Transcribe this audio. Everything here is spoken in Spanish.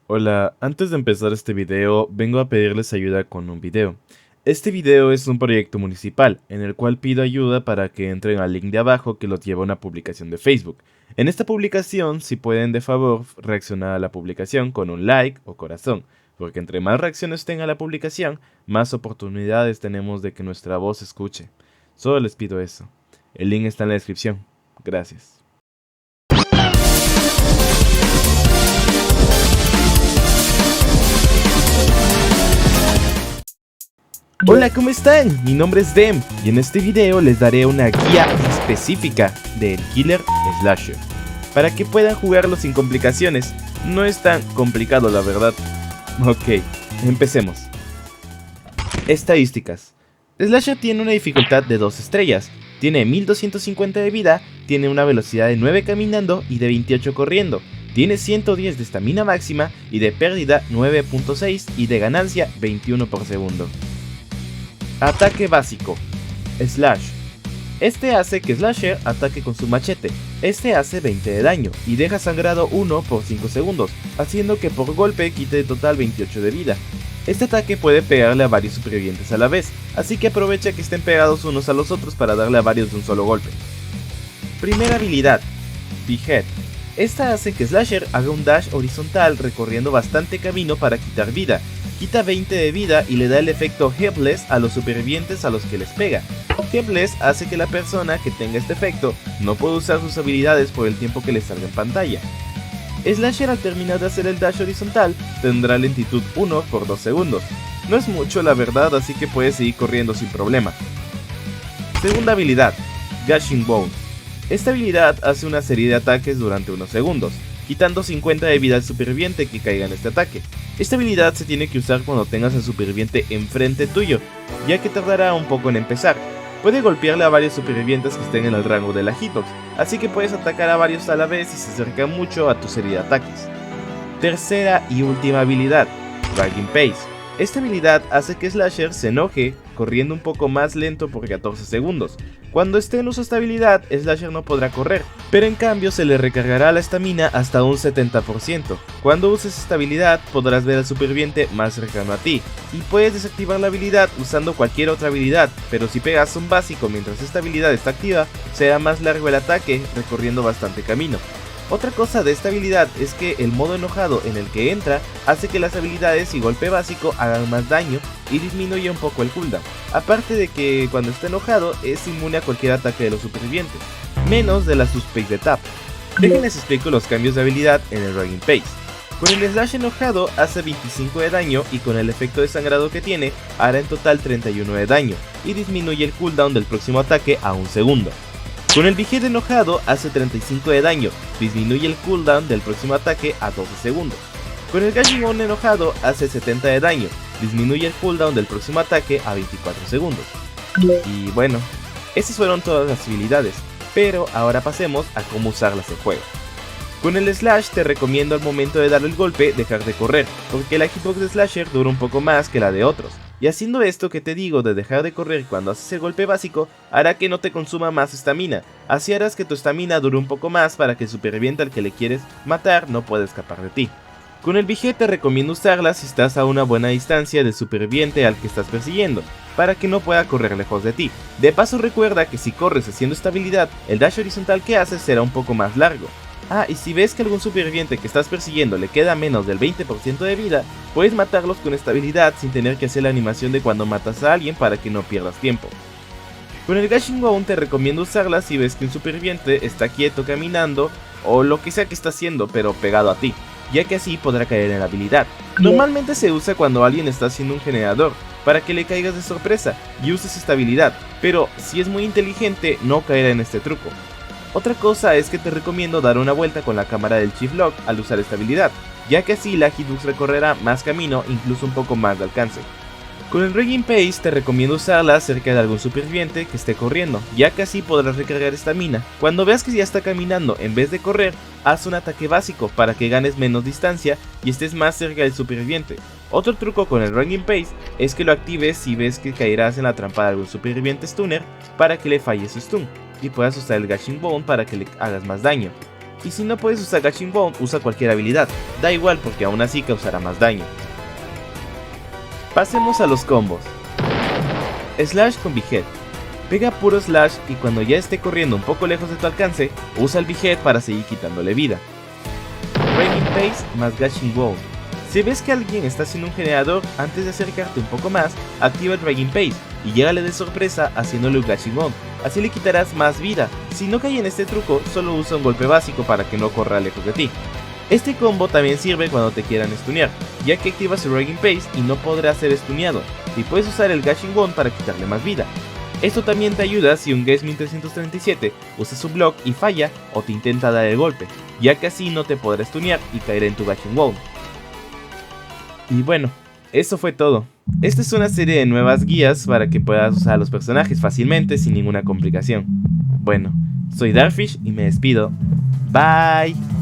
Hola, antes de empezar este video, vengo a pedirles ayuda con un video. Este video es un proyecto municipal, en el cual pido ayuda para que entren al link de abajo que los lleva a una publicación de Facebook. En esta publicación, si pueden de favor reaccionar a la publicación con un like o corazón, porque entre más reacciones tenga la publicación, más oportunidades tenemos de que nuestra voz se escuche. Solo les pido eso. El link está en la descripción. Gracias. Hola, ¿cómo están? Mi nombre es Dem y en este video les daré una guía específica del Killer Slasher para que puedan jugarlo sin complicaciones. No es tan complicado, la verdad. Ok, empecemos. Estadísticas. Slasher tiene una dificultad de 2 estrellas, tiene 1250 de vida, tiene una velocidad de 9 caminando y de 28 corriendo, tiene 110 de estamina máxima y de pérdida 9.6 y de ganancia 21 por segundo. Ataque básico. Slash. Este hace que Slasher ataque con su machete. Este hace 20 de daño y deja sangrado 1 por 5 segundos, haciendo que por golpe quite de total 28 de vida. Este ataque puede pegarle a varios supervivientes a la vez, así que aprovecha que estén pegados unos a los otros para darle a varios de un solo golpe. Primera habilidad. Behead. Esta hace que Slasher haga un dash horizontal recorriendo bastante camino para quitar vida. Quita 20 de vida y le da el efecto Helpless a los supervivientes a los que les pega. Helpless hace que la persona que tenga este efecto no pueda usar sus habilidades por el tiempo que le salga en pantalla. Slasher al terminar de hacer el dash horizontal tendrá lentitud 1 por 2 segundos. No es mucho la verdad, así que puede seguir corriendo sin problema. Segunda habilidad, Gashing Bone. Esta habilidad hace una serie de ataques durante unos segundos, quitando 50 de vida al superviviente que caiga en este ataque. Esta habilidad se tiene que usar cuando tengas al superviviente enfrente tuyo, ya que tardará un poco en empezar. Puede golpearle a varios supervivientes que estén en el rango de la hitbox, así que puedes atacar a varios a la vez si se acercan mucho a tu serie de ataques. Tercera y última habilidad, Dragging Pace. Esta habilidad hace que Slasher se enoje corriendo un poco más lento por 14 segundos. Cuando esté en uso esta habilidad, Slasher no podrá correr, pero en cambio se le recargará la estamina hasta un 70%. Cuando uses esta habilidad podrás ver al superviviente más cercano a ti, y puedes desactivar la habilidad usando cualquier otra habilidad, pero si pegas un básico mientras esta habilidad está activa, será más largo el ataque recorriendo bastante camino. Otra cosa de esta habilidad es que el modo enojado en el que entra hace que las habilidades y golpe básico hagan más daño y disminuye un poco el cooldown, aparte de que cuando está enojado es inmune a cualquier ataque de los supervivientes, menos de la Suspect de Tap. Déjenles explico los cambios de habilidad en el Dragging Pace. Con el slash enojado hace 25 de daño y con el efecto de sangrado que tiene hará en total 31 de daño y disminuye el cooldown del próximo ataque a 1 segundo. Con el Behead enojado hace 35 de daño, disminuye el cooldown del próximo ataque a 12 segundos. Con el Gashing Bone enojado hace 70 de daño, disminuye el cooldown del próximo ataque a 24 segundos. Y bueno, esas fueron todas las habilidades, pero ahora pasemos a cómo usarlas en juego. Con el Slash te recomiendo al momento de darle el golpe dejar de correr, porque la hitbox de Slasher dura un poco más que la de otros. Y haciendo esto que te digo de dejar de correr cuando haces el golpe básico, hará que no te consuma más estamina, así harás que tu estamina dure un poco más para que el superviviente al que le quieres matar no pueda escapar de ti. Con el Behead te recomiendo usarla si estás a una buena distancia del superviviente al que estás persiguiendo, para que no pueda correr lejos de ti. De paso recuerda que si corres haciendo esta habilidad, el dash horizontal que haces será un poco más largo. Y si ves que algún superviviente que estás persiguiendo le queda menos del 20% de vida, puedes matarlos con esta habilidad sin tener que hacer la animación de cuando matas a alguien para que no pierdas tiempo. Con el Gashing Bone te recomiendo usarla si ves que un superviviente está quieto caminando o lo que sea que está haciendo pero pegado a ti, ya que así podrá caer en la habilidad. Normalmente se usa cuando alguien está haciendo un generador, para que le caigas de sorpresa y uses esta habilidad, pero si es muy inteligente no caerá en este truco. Otra cosa es que te recomiendo dar una vuelta con la cámara del Shift Lock al usar esta habilidad, ya que así la hitbox recorrerá más camino, incluso un poco más de alcance. Con el Dragging Pace te recomiendo usarla cerca de algún superviviente que esté corriendo, ya que así podrás recargar estamina. Cuando veas que ya está caminando en vez de correr, haz un ataque básico para que ganes menos distancia y estés más cerca del superviviente. Otro truco con el Dragging Pace es que lo actives si ves que caerás en la trampa de algún superviviente stunner para que le falle su stun y puedas usar el Gashing Bone para que le hagas más daño. Y si no puedes usar Gashing Bone, usa cualquier habilidad, da igual porque aún así causará más daño. Pasemos a los combos. Slash con Behead. Pega puro slash y cuando ya esté corriendo un poco lejos de tu alcance, usa el Behead para seguir quitándole vida. Raging Pace más Gashing Bone. Si ves que alguien está haciendo un generador, antes de acercarte un poco más, activa el Raging Pace y llégale de sorpresa haciéndole un Gashing Bone, así le quitarás más vida. Si no cae en este truco, solo usa un golpe básico para que no corra lejos de ti. Este combo también sirve cuando te quieran stunear, ya que activas el Raging Pace y no podrás ser stuneado, y puedes usar el Gashing Bone para quitarle más vida. Esto también te ayuda si un Geist 1337 usa su block y falla o te intenta dar el golpe, ya que así no te podrá stunear y caerá en tu Gashing Bone. Y bueno, eso fue todo. Esta es una serie de nuevas guías para que puedas usar a los personajes fácilmente sin ninguna complicación. Bueno, soy Darfish y me despido. Bye.